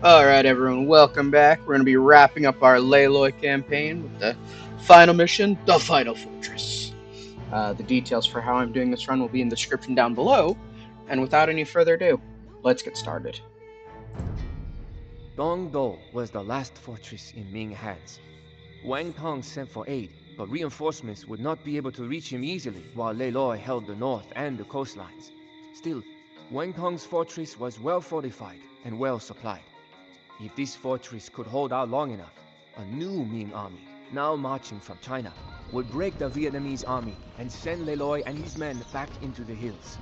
Alright, everyone, welcome back. We're going to be wrapping up our Layloy campaign with the final mission, the Final Fortress. The details for how I'm doing this run will be in the description down below, and without any further ado, let's get started. Dongdo was the last fortress in Ming hands. Wang Tong sent for aid, but reinforcements would not be able to reach him easily while Layloy held the north and the coastlines. Still, Wang Tong's fortress was well fortified and well supplied. If this fortress could hold out long enough, a new Ming army, now marching from China, would break the Vietnamese army and send Layloy and his men back into the hills.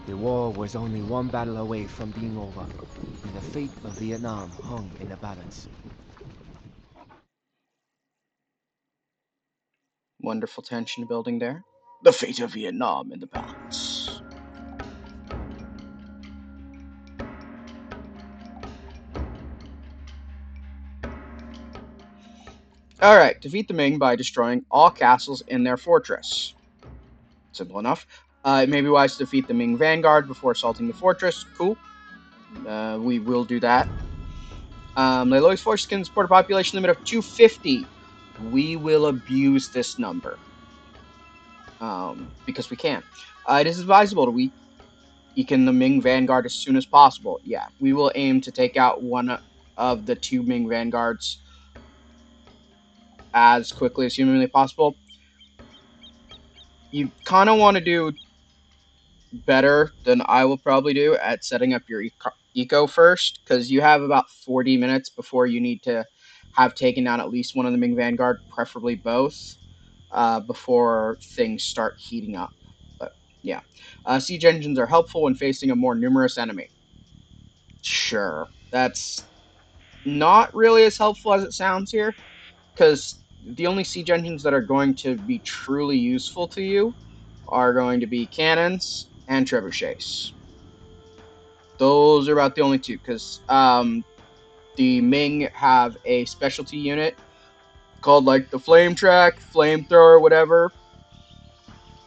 The war was only one battle away from being over, and the fate of Vietnam hung in the balance. Wonderful tension building there. The fate of Vietnam in the balance. Alright, defeat the Ming by destroying all castles in their fortress. Simple enough. It may be wise to defeat the Ming vanguard before assaulting the fortress. Cool. We will do that. Layloy's force can support a population limit of 250. We will abuse this number. Because we can. It is advisable to weaken the Ming vanguard as soon as possible. Yeah, we will aim to take out one of the two Ming vanguards as quickly as humanly possible. You kind of want to do better than I will probably do at setting up your eco first, because you have about 40 minutes before you need to have taken down at least one of the Ming vanguard, preferably both, before things start heating up. But yeah, siege engines are helpful when facing a more numerous enemy. Sure, that's not really as helpful as it sounds here, because the only siege engines that are going to be truly useful to you are going to be cannons and trebuchets. Those are about the only two, because the Ming have a specialty unit called like the flame track, flamethrower, whatever,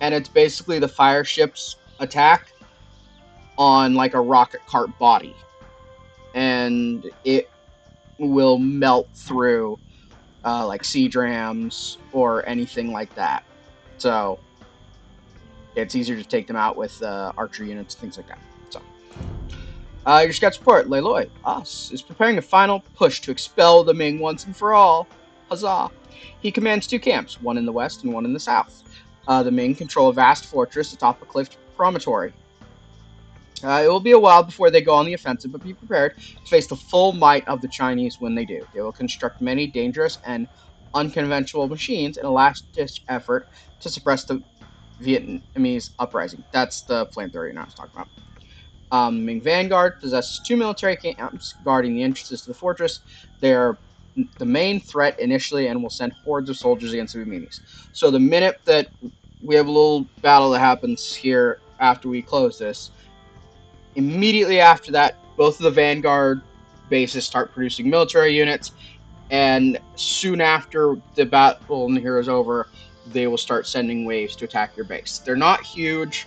and it's basically the fire ship's attack on like a rocket cart body, and it will melt through like siege rams or anything like that. So it's easier to take them out with archer units, things like that. So your scout support, Layloy, us, is preparing a final push to expel the Ming once and for all. Huzzah! He commands two camps, one in the west and one in the south. The Ming control a vast fortress atop a cliff promontory. It will be a while before they go on the offensive, but be prepared to face the full might of the Chinese when they do. They will construct many dangerous and unconventional machines in a last-ditch effort to suppress the Vietnamese uprising. That's the flamethrower I was talking about. Ming Vanguard possesses two military camps guarding the entrances to the fortress. They are the main threat initially and will send hordes of soldiers against the Vietnamese. So the minute that we have a little battle that happens here after we close this, immediately after that, both of the Vanguard bases start producing military units, and soon after the battle in here is over, they will start sending waves to attack your base. They're not huge.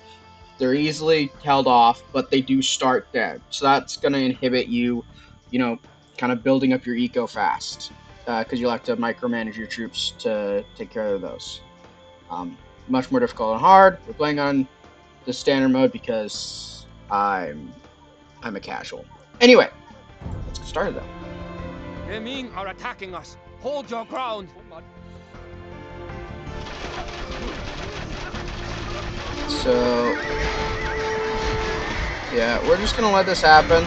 They're easily held off, but they do start dead. So that's going to inhibit you, kind of building up your eco fast, because you'll have to micromanage your troops to take care of those. Much more difficult and hard. We're playing on the standard mode because I'm a casual. Anyway, let's get started though. The Ming are attacking us. Hold your ground. So, yeah, we're just gonna let this happen.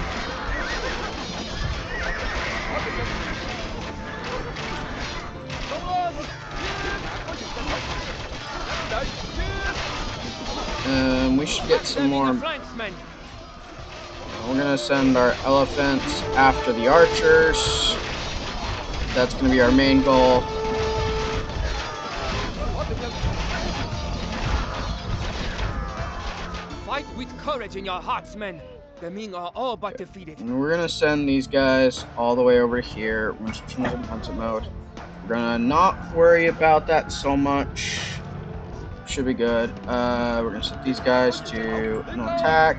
We should get some more. We're gonna send our elephants after the archers. That's gonna be our main goal. Fight with courage in your hearts, men. The Ming are all but defeated. And we're gonna send these guys all the way over here. We're gonna switch into defensive mode. We're gonna not worry about that so much. Should be good. We're gonna set these guys to no attack.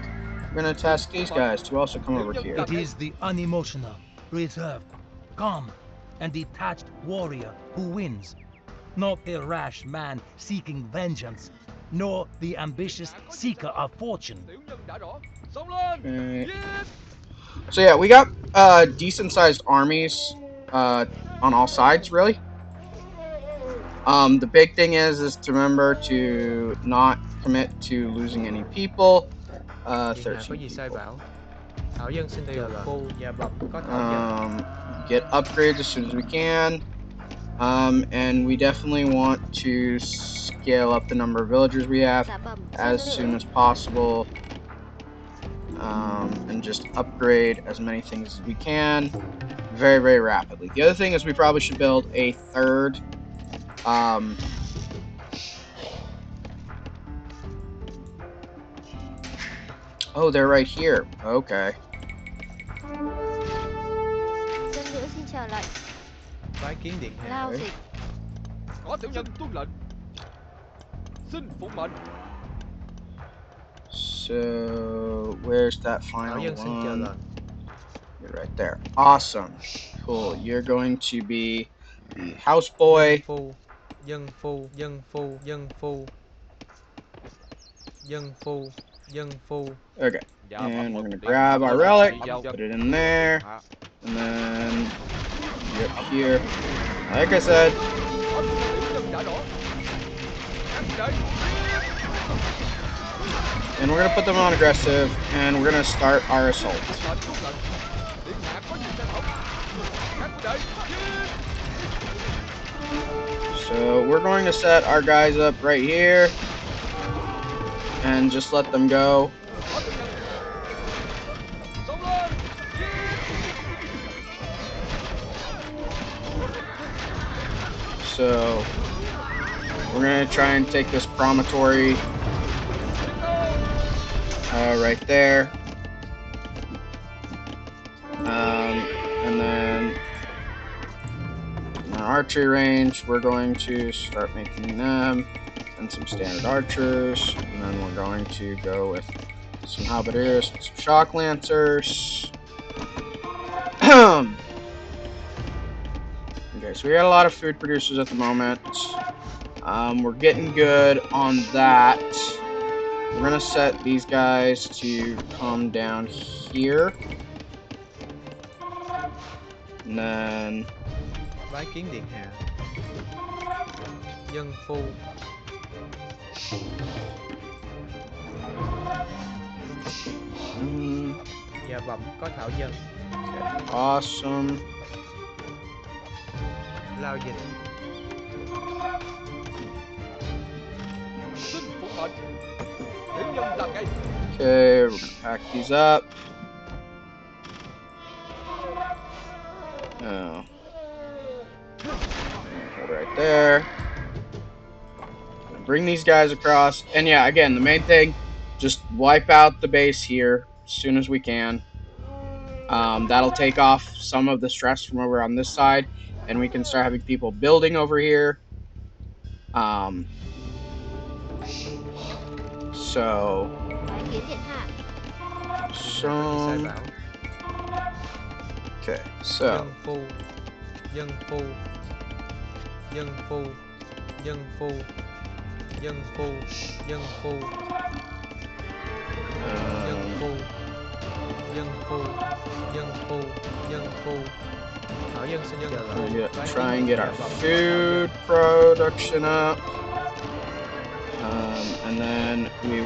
We're gonna task these guys to also come over here. It is the unemotional, reserved, calm, and detached warrior who wins. Not a rash man seeking vengeance, nor the ambitious seeker of fortune. Okay. So yeah, we got decent sized armies on all sides, really. The big thing is to remember to not commit to losing any people. Điện hạ có 13 gì sai people. bảo? Thảo dân xin chờ lệnh. Phu nhà bẩm có thảo dân. Get upgrades as soon as we can. And we definitely want to scale up the number of villagers we have as soon as possible. And just upgrade as many things as we can very, very rapidly. The other thing is we probably should build a third oh, they're right here. Okay. Xin chờ lệnh. Bái kiến điện hạ. Lao dịch. Có tiểu nhân tuân lệnh. Xin phụng mệnh. So, where's that Thảo final dân xin chờ one? lệnh. You're right there. Awesome. Cool. You're going to be the houseboy. Dân phu, dân phu, dân phu. Dân phu, dân phu. Okay. And we're going to grab our relic, put it in there, and then get up here. Like I said, and we're going to put them on aggressive, and we're going to start our assault. So we're going to set our guys up right here, and just let them go. So we're going to try and take this promontory right there. And then in our archery range, we're going to start making them and some standard archers. And then we're going to go with some halberdiers and some shock lancers. Okay, so we got a lot of food producers at the moment. We're getting good on that. We're gonna set these guys to come down here. And then Bái kiến điện hạ. Dân phu. Dạ bẩm có thảo dân. Awesome. Lao dịch. Xin phụng mệnh. Tiểu nhân làm ngay. Okay, we're gonna pack these up. Oh. Hold right there. Bring these guys across. And yeah, again, the main thing, just wipe out the base here as soon as we can. That'll take off some of the stress from over on this side, and we can start having people building over here. So okay, so Dân phu. Dân phu. Dân phu. Dân phu. Dân phu. Dân phu. Dân phu. Dân phu. Dân phu. Dân phu. Thảo dân xin dân phu. try and get our food production up. And then we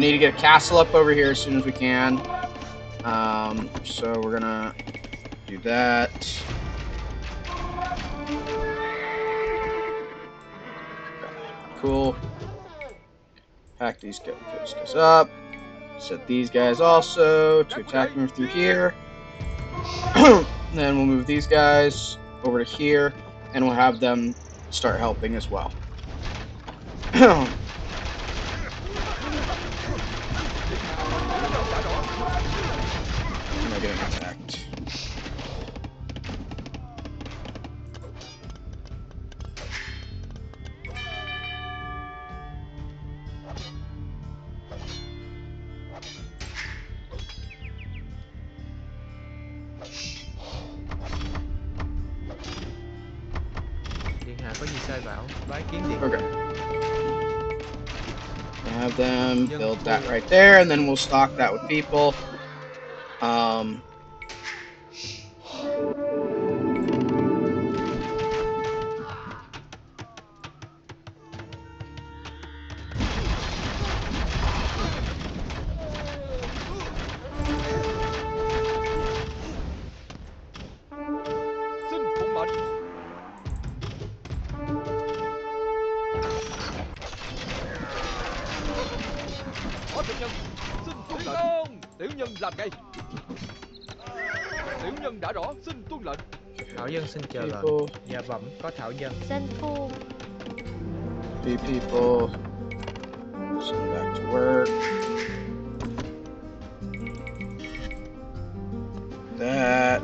need to get a castle up over here as soon as we can. So we're gonna do that. Cool. Pack these guys up. Set these guys also to attack them through here. Then we'll move these guys over to here, and we'll have them start helping as well. Am I getting attacked? Điện hạ có gì sai bảo, bái kiến điện Okay. hạ. Have them build that right there, and then we'll stock that with people. Xin phụng mệnh. Có tiểu nhân. Xin tuân lệnh. Tiểu nhân làm ngay. Tiểu nhân đã rõ, xin tuân lệnh. Thảo dân xin chờ lệnh. People, Dạ bẩm có thảo dân. Dân phu. be people. Send back to work. That.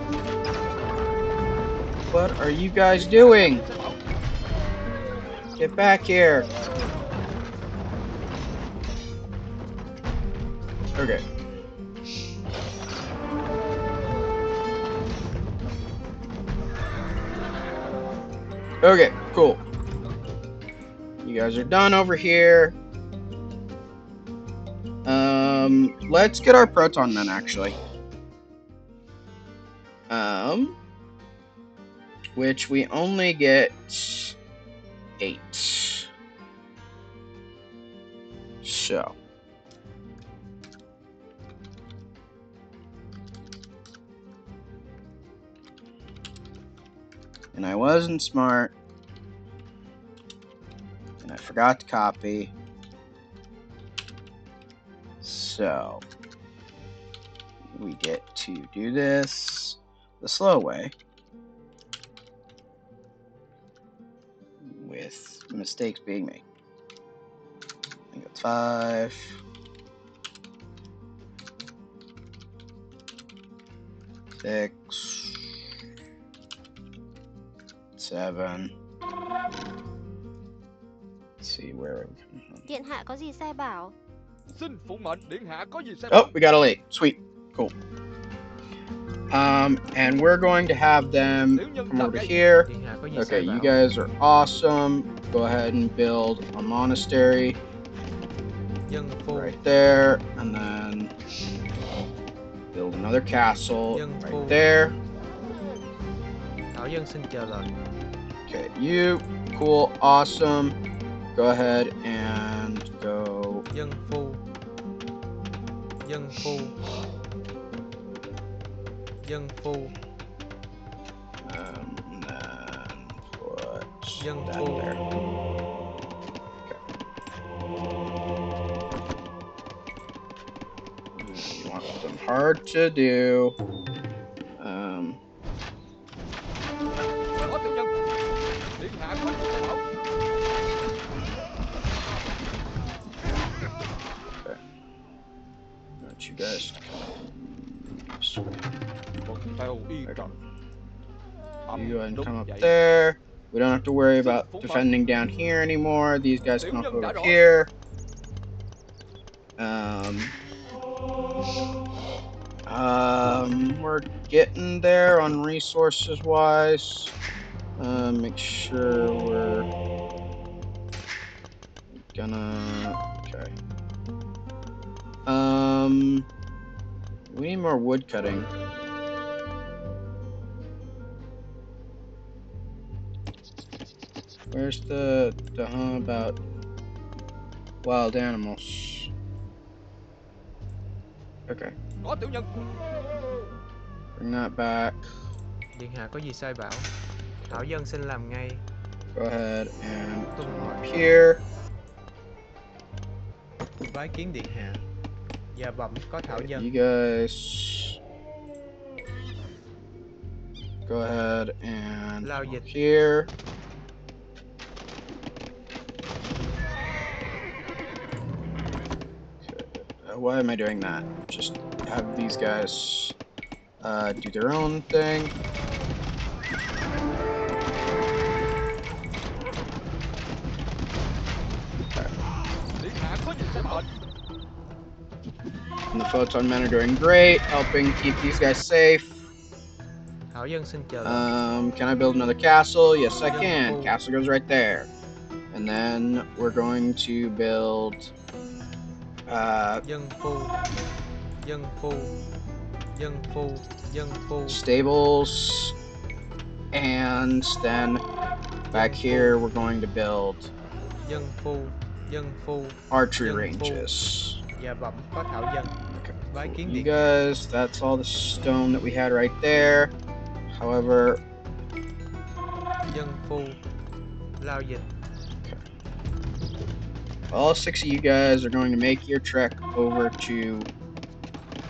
What are you guys doing? Get back here. Okay. Okay, cool. You guys are done over here. Let's get our proton then, actually. Which we only get 8. So. And I wasn't smart. And I forgot to copy. So. We get to do this the slow way. With mistakes being made. I think it's 5. 6. 7. Let's see where are we coming from. Điện hạ có gì sai bảo? Xin phụng mệnh. Điện hạ có gì sai Oh, bảo. we got a lake. Sweet. Cool. And we're going to have them come over to here. Điện hạ có gì Okay, sai you bảo. guys are awesome. Go ahead and build a monastery Dân phu. right there, and then build another castle Dân phu. right there. Thảo dân xin chờ lệnh. Okay, you, cool, awesome. Go ahead and go. Dân phu. Dân phu. Dân phu. And then put Dân that phu. there. You want them hard to do. Có tiểu nhân. Điện hạ có gì sai bảo. Okay. Want you guys. Tuân theo y Okay. trần. You go ahead and Đúng come up vậy. there. We don't have to worry about defending down here anymore. These guys Tiểu come up nhân đã over rõ. here. We're getting there on resources wise. Make sure we're gonna. Okay. We need more wood cutting. Where's the about wild animals? Okay. Có tiểu nhân. Bring that back. Điện hạ có gì sai bảo. Thảo dân xin làm ngay. Go ahead and Tuân come hỏi. up here. Bái kiến điện hạ. Dạ bẩm có thảo dân. You guys go ahead and Lao come dịch. up here. Why am I doing that? Just have these guys do their own thing. Điện hạ có gì sai mệnh. And the photon men are doing great, helping keep these guys safe. Thảo dân xin chờ lệnh. Can I build another castle? Yes, I Dân can. phu. Castle goes right there. And then we're going to build Dân phu. Dân phu. Dân phu. Dân phu. stables. And then back Dân here phu. we're going to build Dân phu. Dân phu. archery Dân phu. ranges. Dạ bẩm có Thảo dân. Okay, Bái cool. kiến You điện. guys, that's all the stone that we had right there. However, Dân phu. Lao dịch. all 6 of you guys are going to make your trek over to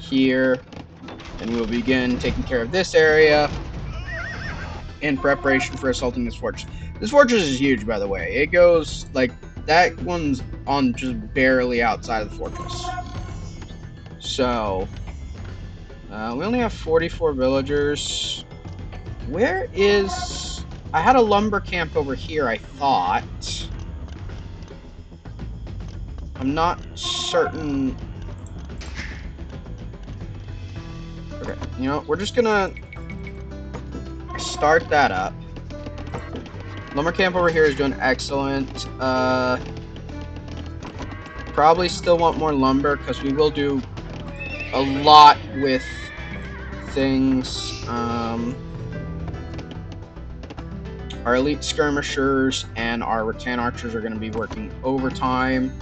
here, and we'll begin taking care of this area in preparation for assaulting this fortress. This fortress is huge, by the way. It goes, like, that one's on just barely outside of the fortress. So, we only have 44 villagers. Where is... I had a lumber camp over here, I thought. I'm not certain. Okay, you know, we're just gonna start that up. Lumber camp over here is doing excellent. Probably still want more lumber because we will do a lot with things. Our elite skirmishers and our rattan archers are going to be working overtime.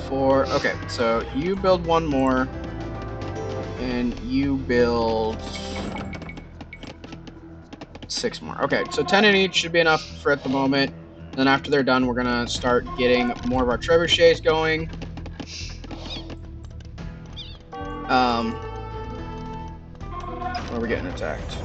Four. Okay, so you build one more, and you build 6 more. Okay, so 10 in each should be enough for at the moment. Then after they're done, we're gonna start getting more of our trebuchets going. Where are we getting attacked?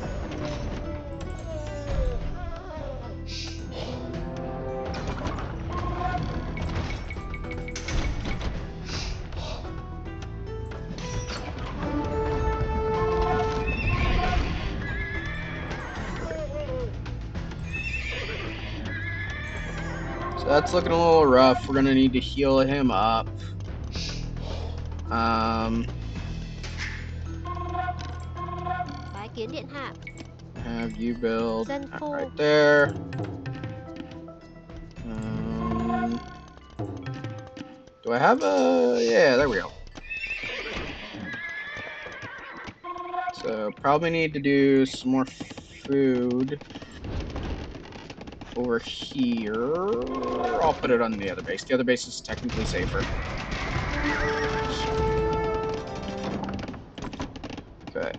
So that's looking a little rough. We're gonna need to heal him up. Bái kiến điện hạ. Have you build Dân that phu. right there. Do I have a... Yeah, there we go. So probably need to do some more food over here. I'll put it on the other base. The other base is technically safer. Okay.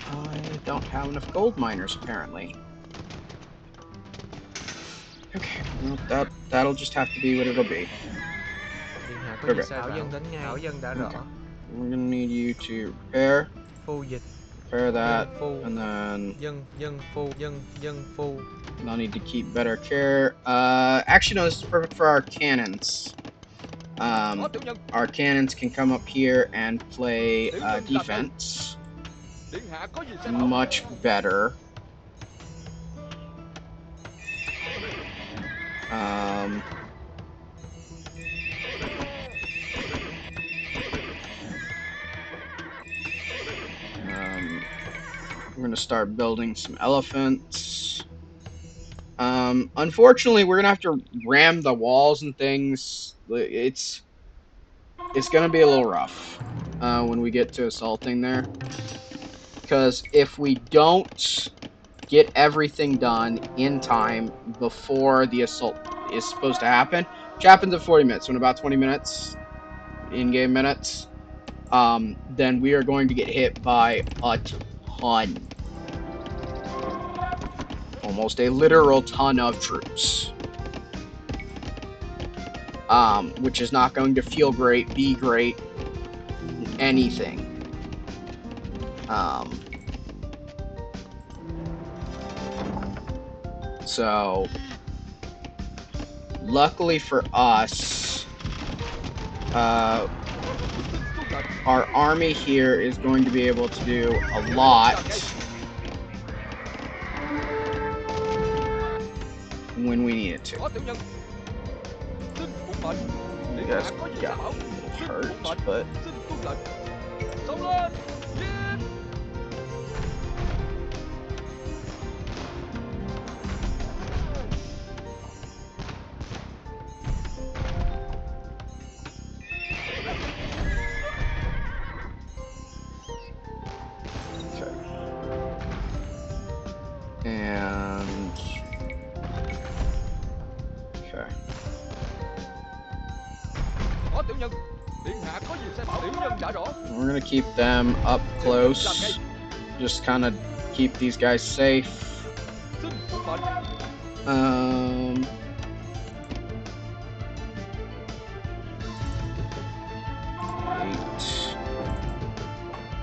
I don't have enough gold miners apparently. Okay, well, that'll just have to be what it'll be. Điện hạ có Okay. gì sai Thảo dân đến ngay. Thảo dân đã rõ. Okay. We're gonna need you to repair. Phu dịch. Repair that, Dân phu. and then Dân phu. Dân phu. I'll need to keep better care. Actually, no, this is perfect for our cannons. Our cannons can come up here and play defense Điện hạ có gì sai bảo. much better. We're gonna start building some elephants. Unfortunately, we're gonna have to ram the walls and things. It's gonna be a little rough when we get to assaulting there, because if we don't get everything done in time before the assault is supposed to happen, which happens in 40 minutes, so in about 20 minutes, in-game minutes, then we are going to get hit by a ton. Almost a literal ton of troops. Which is not going to feel great, be great, anything. So, luckily for us, our army here is going to be able to do a lot when we need it to. Có tiểu nhân. Xin phục mệnh. Điện Yes, hạ có gì yeah. sai bảo. hurt, Mệnh, but xin tuân lệnh. Xông lên, giết. okay. And okay. Có tiểu nhân, điện hạ có gì sai bảo. Tiểu nhân đã rõ. We're gonna keep them up Tiểu nhân làm ngay. close. Just kind of keep these guys safe. Xin tuân mệnh. Um, eight.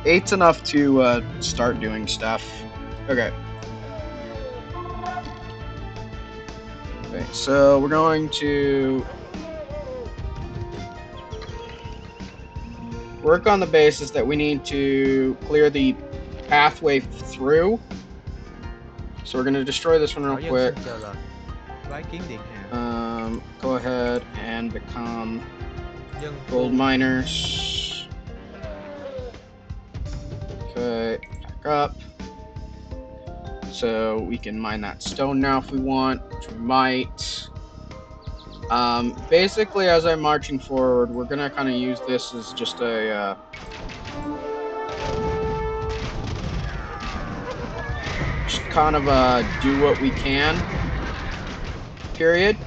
Eight's enough to start doing stuff. Okay. Okay, so we're going to work on the basis that we need to clear the pathway through. So we're going to destroy this one real Thảo dân quick. xin chờ lệnh. Bái kiến điện hạ. Go ahead and become Dân gold phu. miners. Okay, back up. So we can mine that stone now if we want, which we might. Basically, as I'm marching forward, we're gonna kind of use this as just a just kind of do what we can. Period.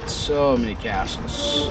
So many castles.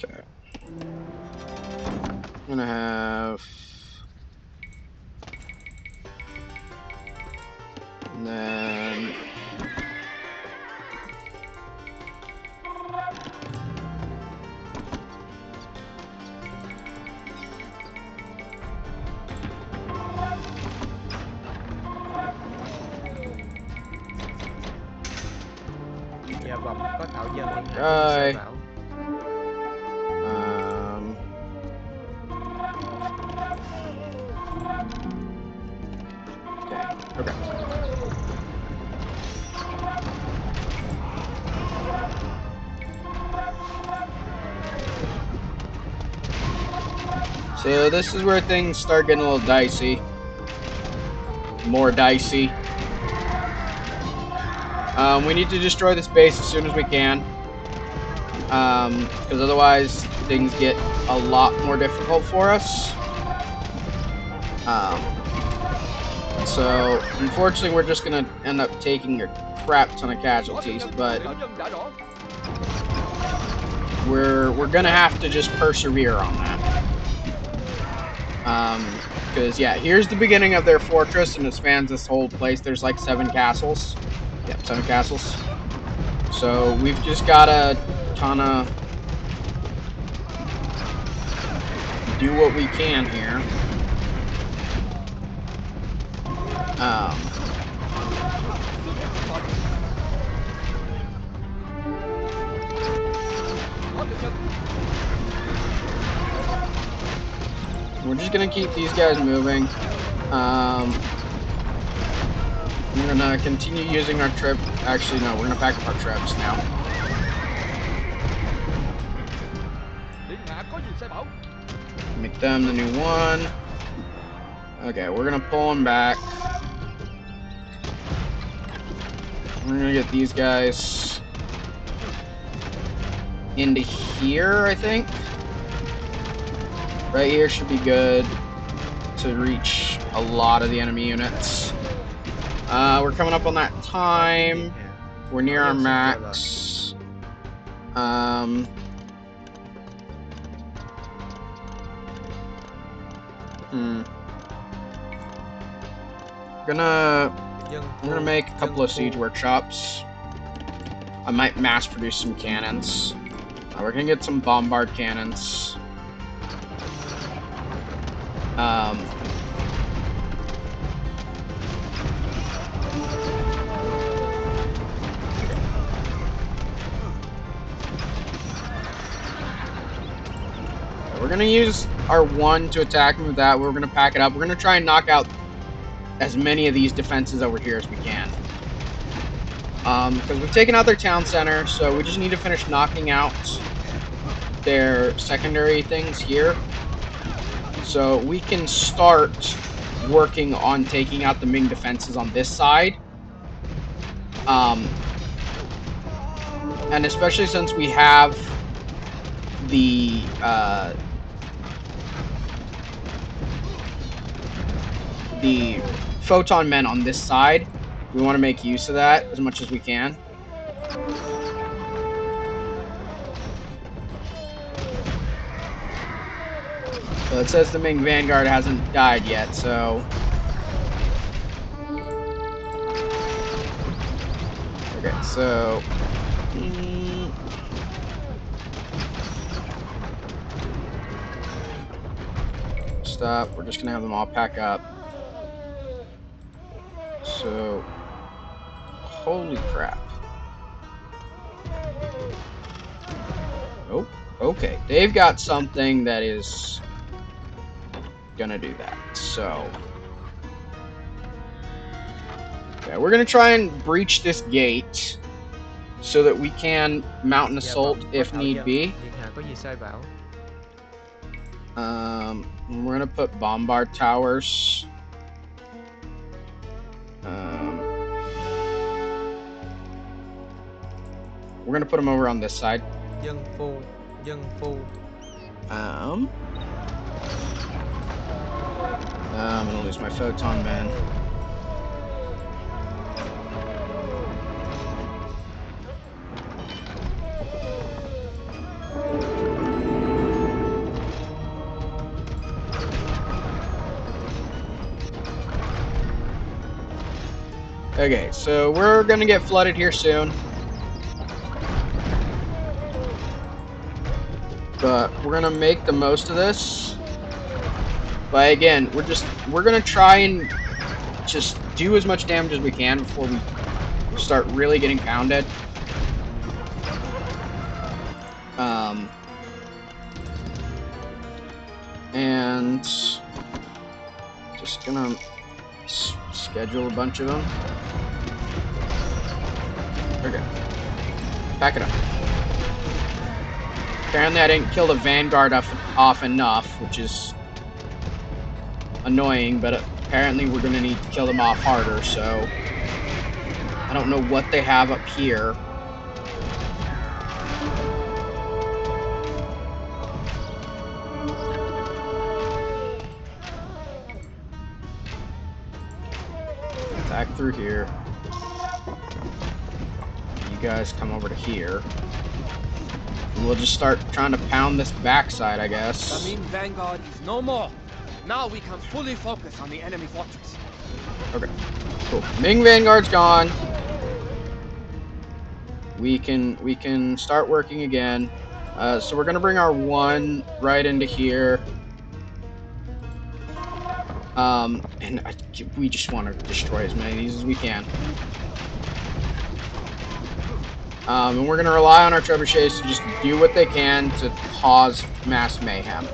Okay. I'm gonna have, and then Dạ vọng có thảo dân điện hạ có gì Bye. sai bảo. Okay. So this is where things start getting a little dicey. More dicey. We need to destroy this base as soon as we can. Because otherwise things get a lot more difficult for us. So unfortunately we're just gonna end up taking a crap ton of casualties, but we're gonna have to just persevere on that. Because yeah, here's the beginning of their fortress, and it spans this whole place. There's like 7 castles. Yep, 7 castles. So we've just gotta kind of do what we can here. We're just gonna keep these guys moving. We're gonna continue using our trip. Actually, no, we're gonna pack up our trips now. Điện hạ có gì sai bảo? Make them the new one. Okay, we're gonna pull them back. We're gonna get these guys into here, I think. Right here should be good to reach a lot of the enemy units. We're coming up on that time. We're near our max. I'm gonna make a couple of siege workshops. I might mass produce some cannons. We're gonna get some bombard cannons. We're gonna use our one to attack him with that. We're gonna pack it up. We're gonna try and knock out as many of these defenses over here as we can. Because we've taken out their town center, so we just need to finish knocking out their secondary things here. So we can start working on taking out the Ming defenses on this side. And especially since we have the photon men on this side, we want to make use of that as much as we can. So it says the Ming Vanguard hasn't died yet, so... Okay, so... Stop. We're just gonna have them all pack up. So... Holy crap. Oh, okay. They've got something that is gonna do that, so... Okay, we're gonna try and breach this gate so that we can mount an assault if need be. We're gonna put bombard towers. We're gonna put them over on this side. I'm gonna lose my photon man. Okay, so we're gonna get flooded here soon. But we're gonna make the most of this. But again, we're gonna try and just do as much damage as we can before we start really getting pounded. And just gonna schedule a bunch of them. Okay, pack it up. Apparently I didn't kill the Vanguard off enough, which is annoying, but apparently we're going to need to kill them off harder, so... I don't know what they have up here. Attack through here. You guys come over to here. We'll just start trying to pound this backside, I guess. The Ming Vanguard is no more. Now we can fully focus on the enemy fortress. Okay, cool. Ming Vanguard's gone. We can start working again. So we're gonna bring our one right into here. And we just want to destroy as many of these as we can. And we're going to rely on our trebuchets to just do what they can to cause mass mayhem.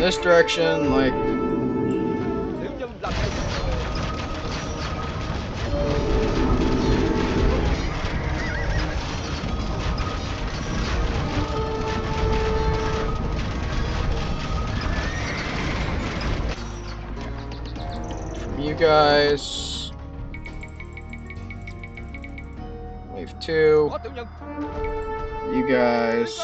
this direction, like. Tiểu nhân làm ngay. You guys. Wave 2. Có tiểu nhân. You guys.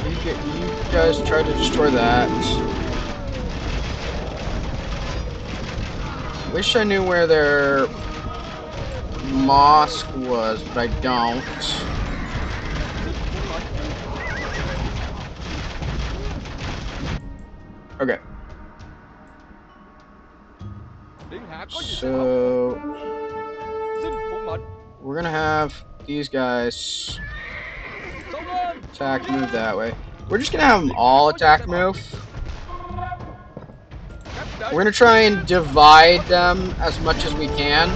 Tiến công. You guys try to destroy that. Wish I knew where their mosque was, but I don't. Okay. Điện hạ có gì So sẽ bảo. Xin phụ mệnh. we're gonna have these guys Xông lên. attack move that way. We're just gonna have them all attack move. We're gonna try and divide them as much as we can.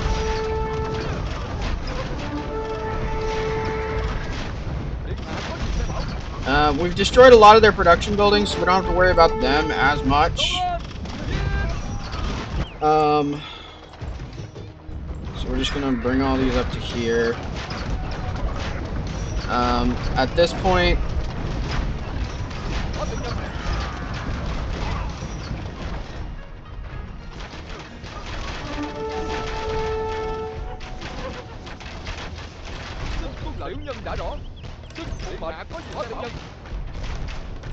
Điện hạ có gì sẽ bảo. We've destroyed a lot of their production buildings, so we don't have to worry about them as much. So we're just gonna bring all these up to here. At this point, Có tiểu nhân. Xin tuân lệnh. Tiểu nhân đã rõ. Xin phụ mệnh. Hạ có gì sẽ bảo.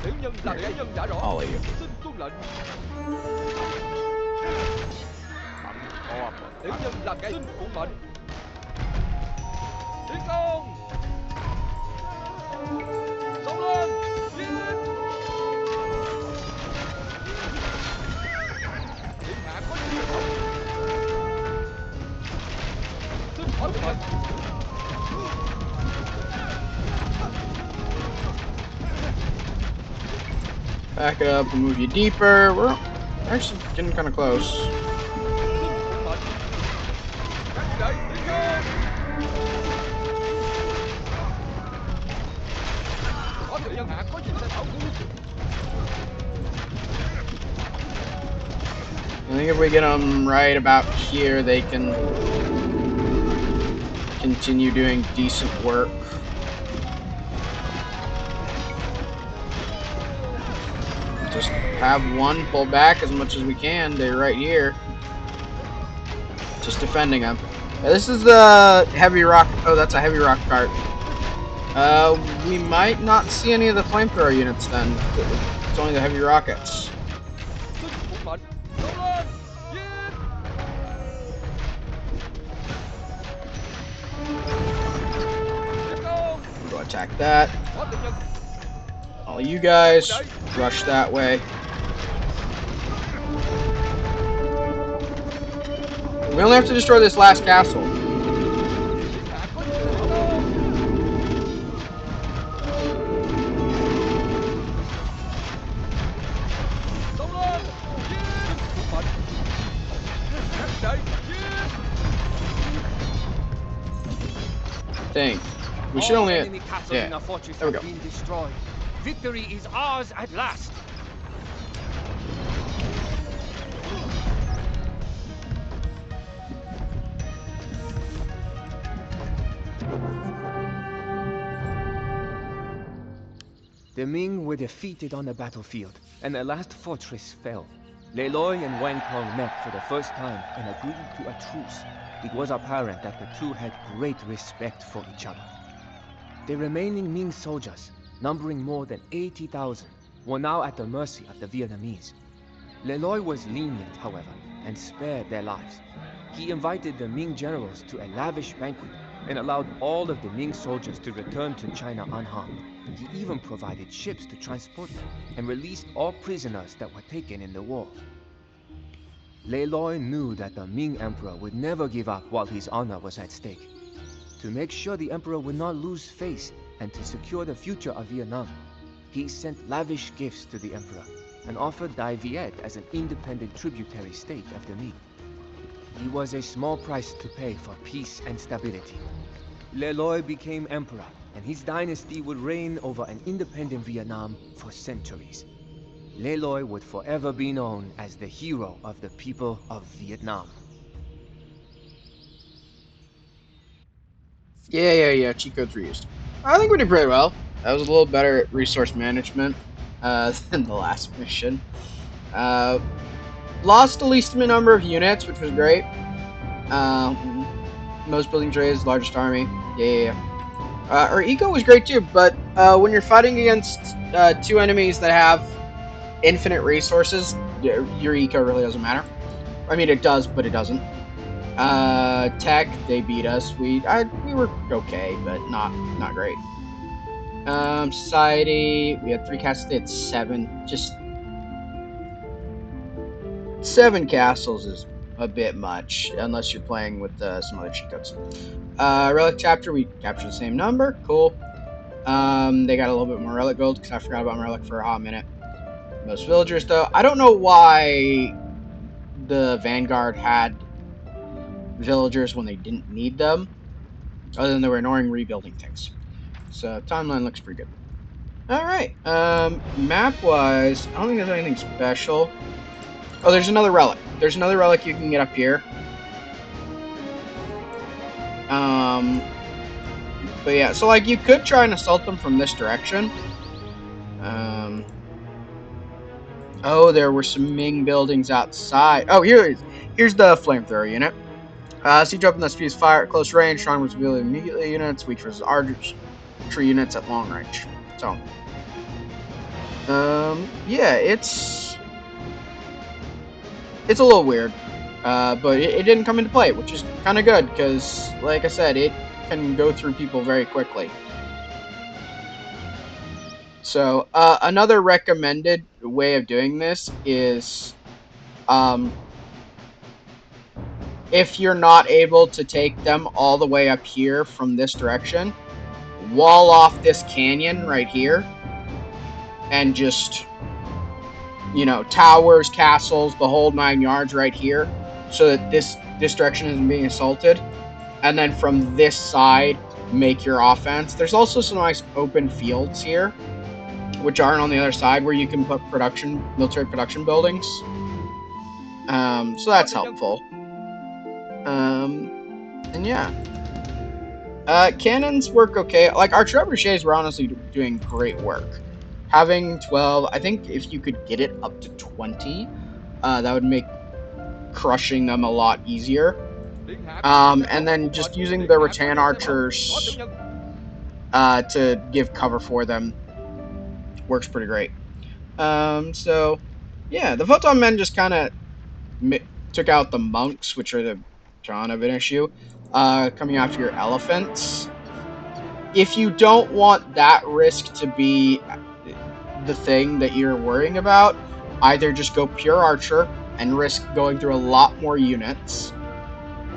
Tiểu nhân là tiểu nhân đã rõ. all of you. Xin tuân lệnh. Tiểu nhân là cái. Xin phụ mệnh. Tiến công. Xông lên. Giết. Điện hạ có gì sẽ bảo. Xin phụ mệnh. Back it up and move you deeper. We're actually getting kind of close. Xin phụ mệnh. Các đệ tiến công. Có tiểu nhân hạ có gì sẽ bảo. I think if we get them right about here, they can continue doing decent work. Just have one pull back as much as we can. They're right here. Just defending them. This is the heavy rock. Oh, that's a heavy rock cart. We might not see any of the flamethrower units then. It's only the heavy rockets. Xin phụ mệnh. Xông lên. Giết. Tiến công. Go attack that. Có tiểu nhân. All you guys rush that way. We only have to destroy this last castle. Điện hạ có gì sẽ bảo. Xông lên. Giết. Xin phụ mệnh. Các đệ giết. Dang. We should All only. enemy castles Yeah. in our fortress There we have go. been destroyed. Victory is ours at last. The Ming were defeated on the battlefield, and their last fortress fell. Lei Loi and Wang Tong met for the first time and agreed to a truce. It was apparent that the two had great respect for each other. The remaining Ming soldiers, numbering more than 80,000, were now at the mercy of the Vietnamese. Lei Loi was lenient, however, and spared their lives. He invited the Ming generals to a lavish banquet and allowed all of the Ming soldiers to return to China unharmed. He even provided ships to transport them and released all prisoners that were taken in the war. Lei Loi knew that the Ming emperor would never give up while his honor was at stake. To make sure the emperor would not lose face and to secure the future of Vietnam, he sent lavish gifts to the emperor and offered Dai Viet as an independent tributary state of the Ming. It was a small price to pay for peace and stability, Le Loi became emperor, and his dynasty would reign over an independent Vietnam for centuries. Le Loi would forever be known as the hero of the people of Vietnam. Yeah. Cheat codes were used. I think we did pretty well. I was a little better at resource management than the last mission. Uh, Lost the least number of units, which was great. Most building trades, largest army. Yeah. Our eco was great too, but when you're fighting against two enemies that have infinite resources, your eco really doesn't matter. I mean, it does, but it doesn't. Tech, they beat us. We were okay, but not great. Society, we had 3 castles. They had 7. Just 7 castles is a bit much, unless you're playing with some other cheat codes. Relic chapter, we captured the same number. Cool. They got a little bit more relic gold because I forgot about relic for a hot minute. Most villagers, though, I don't know why the Vanguard had villagers when they didn't need them, other than they were ignoring rebuilding things. So timeline looks pretty good. All right. Map wise, I don't think there's anything special. Oh, there's another relic. There's another relic you can get up here. But yeah, so like you could try and assault them from this direction. Oh, there were some Ming buildings outside. Oh, here's the flamethrower unit. Siege weapon that spews fire at close range, strong versus immediately units, weak versus archery units at long range. So, yeah, it's a little weird, but it didn't come into play, which is kind of good because, like I said, it can go through people very quickly. So, another recommended way of doing this is, if you're not able to take them all the way up here from this direction, wall off this canyon right here, and just, towers, castles, the whole 9 yards right here, so that this direction isn't being assaulted. And then from this side, make your offense. There's also some nice open fields here, which aren't on the other side, where you can put military production buildings. So that's helpful. And yeah. Cannons work okay. Like, our trebuchets were honestly doing great work. Having 12, I think if you could get it up to 20, that would make crushing them a lot easier. And then just using the rattan archers to give cover for them works pretty great. So yeah, the photon men just kind of took out the monks, which are the ton of an issue. Coming after your elephants. If you don't want that risk to be the thing that you're worrying about, either just go pure archer and risk going through a lot more units,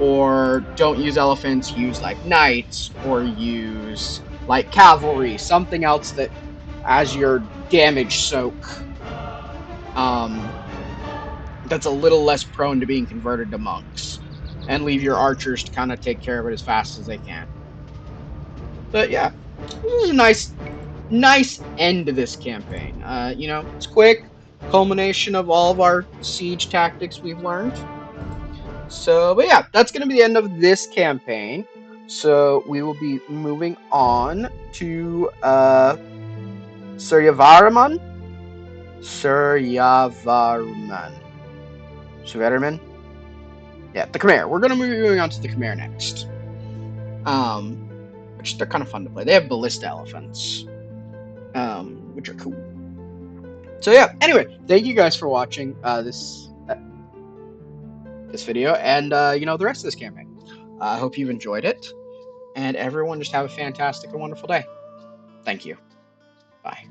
or don't use elephants, use like knights, or use like cavalry, something else that as your damage soak, that's a little less prone to being converted to monks, and leave your archers to kind of take care of it as fast as they can. But yeah, this is a nice end to this campaign. It's quick, culmination of all of our siege tactics we've learned. So, but yeah, that's going to be the end of this campaign. So we will be moving on to Suryavarman. Suryavarman. Yeah, the Khmer. We're going to be moving on to the Khmer next. Which they're kind of fun to play. They have ballista elephants, which are cool. So yeah, anyway, thank you guys for watching this video and the rest of this campaign. I hope you've enjoyed it, and everyone just have a fantastic and wonderful day. Thank you. Bye.